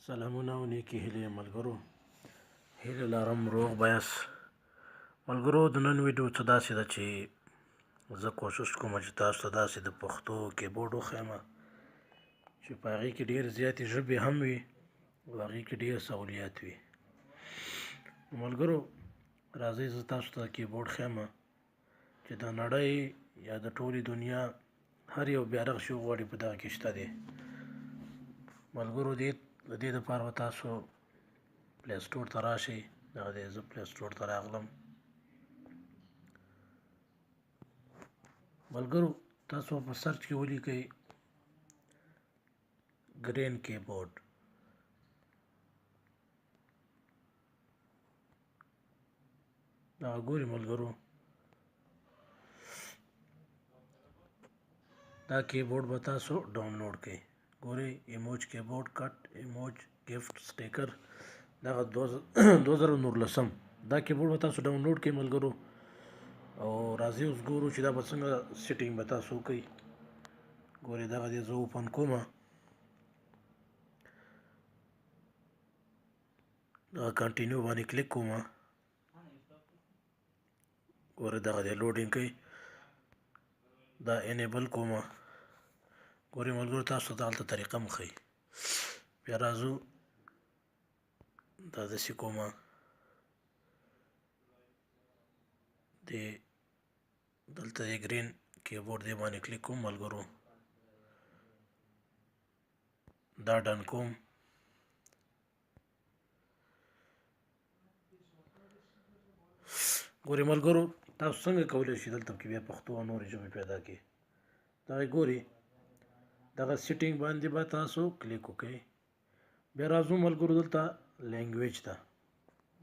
سلامونه او نیکې هیلې ملګرو، هیله لرم روغ به یاست. ملګرو، د نن ویډیو څه داسې ده چې زه کوشش کوم چې تاسو ته داسې د پښتو کیبورډ وښیم چې په هغې کې ډېر زیاتې ژبې هم وي او هغې کې ډېر سهولیات وي. ملګرو، راځئ زه تاسو ته کیبورډ ښیم چې د نړۍ یا د ټولې دنیا هر یو بیارغ شي وغواړي په دغه کې شته دی. ملګرو، د دې دپاره به تاسو پلی سټور ته راشئ. دغه دی، زه پلی سټور ته راغلم. ملګرو، تاسو په سرچ کې ولیکئ ګرین کیبورډ. دغه ګورئ ملګرو، دا کیبورډ به تاسو ډاونلوډ کړئ. ګورئ، ایموج کیبورډ کټ ایموج ګفټ سټیکر، دغه 2019 دا کیبورډ به تاسو ډاونلوډ کړئ ملګرو. او راځئ اوس ګورو چې دا به څنګه سیټینګ به تاسو وکړئ. ګورئ، دغه دی، زه اوپن کومه. دغه کنټینیو باندې کلیک کومه. ګورئ، دغه دی لوډینګ کوي. دا انیبل کومه. ګورئ ملګرو، تاسو ته دلته طریقه م ښیي. بیا راځو، دا داسې کومه. دلته د ګرین کیبورډ دی باندې کلیک کوم ملګرو. دا ډن کوم. ګورئ ملګرو، تاسو څنګه کولی شئ دلته کې بیا پښتو او نورې ژبې پیدا کړئ. دغه ګورئ، دغه سیټینګ باندې به تاسو کلیک وکړئ. بیا راځو ملګرو دلته لینګویج ته.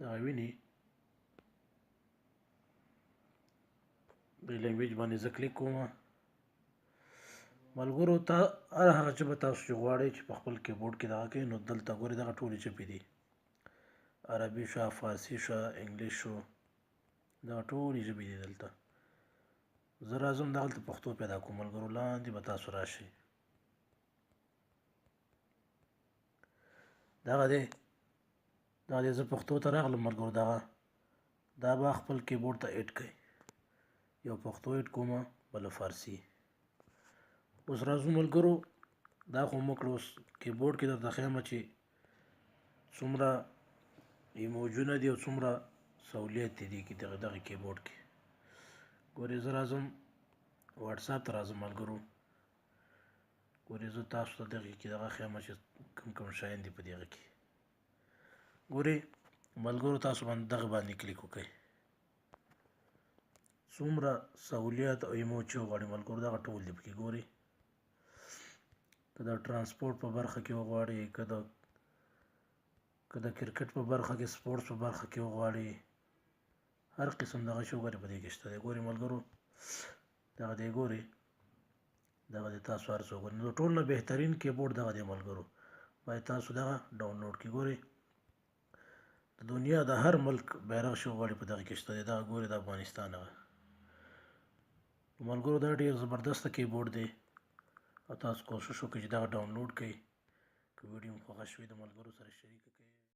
دغه وینئ، د لینګویج باندې زه کلیک کوم. ملګرو، هر هغه ژبه تاسو چې غواړئ چې په خپل کیبورډ کې دغه کړئ، نو دلته ګورئ دغه ټولې ژبې دي. عربي شوه، فارسي شوه، انګلیش شو، دغه ټولې ژبې دي دلته. زه راځم دغلته پښتو پیدا کوم ملګرو. لاندې به تاسو راشئ. دغه دی، زه پښتو ته راغلم ملګرو. دا به خپل کیبورډ ته ایډ کړئ. یو پښتو ایډ کومه، بله فارسي. اوس راځو ملګرو، دا خو موږ کړو. اوس کیبورډ کې درته ښیم چې څومره ایموجونه دي او څومره سهولیت دي دغه کیبورډ کې. ګورئ، زه راځم واټساپ ته راځم ملګرو. ګورئ، زه تاسو ته دغې کې دغه ښیم چې کوم کوم شیان دي په دغه کې. ګورئ ملګرو، تاسو باندې دغه باندې کلیک وکړئ. څومره سهولیت او ایموج چې وغواړئ ملګرو، دغه ټول دي پکې. ګورئ، که د ټرانسپورټ په برخه کې وغواړئ، که د کرکټ په برخه کې، سپورټس په برخه کې وغواړئ، هر قسم دغه شی وګورئ په دې کې شته دی. ګورئ ملګرو، دغه دی. ګورئ، دغه دی، تاسو هر څه وګورئ. د ټول نه بهترین کیبورډ دغه دی ملګرو. باید تاسو دغه ډاونلوډ کړئ. ګورئ، د دنیا د هر ملک بیرغ چې وغواړئ په دغه کې شته دی. دغه ګورئ، د افغانستان هغه. ملګرو، دا ډېر زبردسته کیبورډ دی او تاسو کوشش وکړئ چې دغه ډاونلوډ کړئ. که ویډیو مو خوښه شوې د ملګرو سره شریکه کړئ.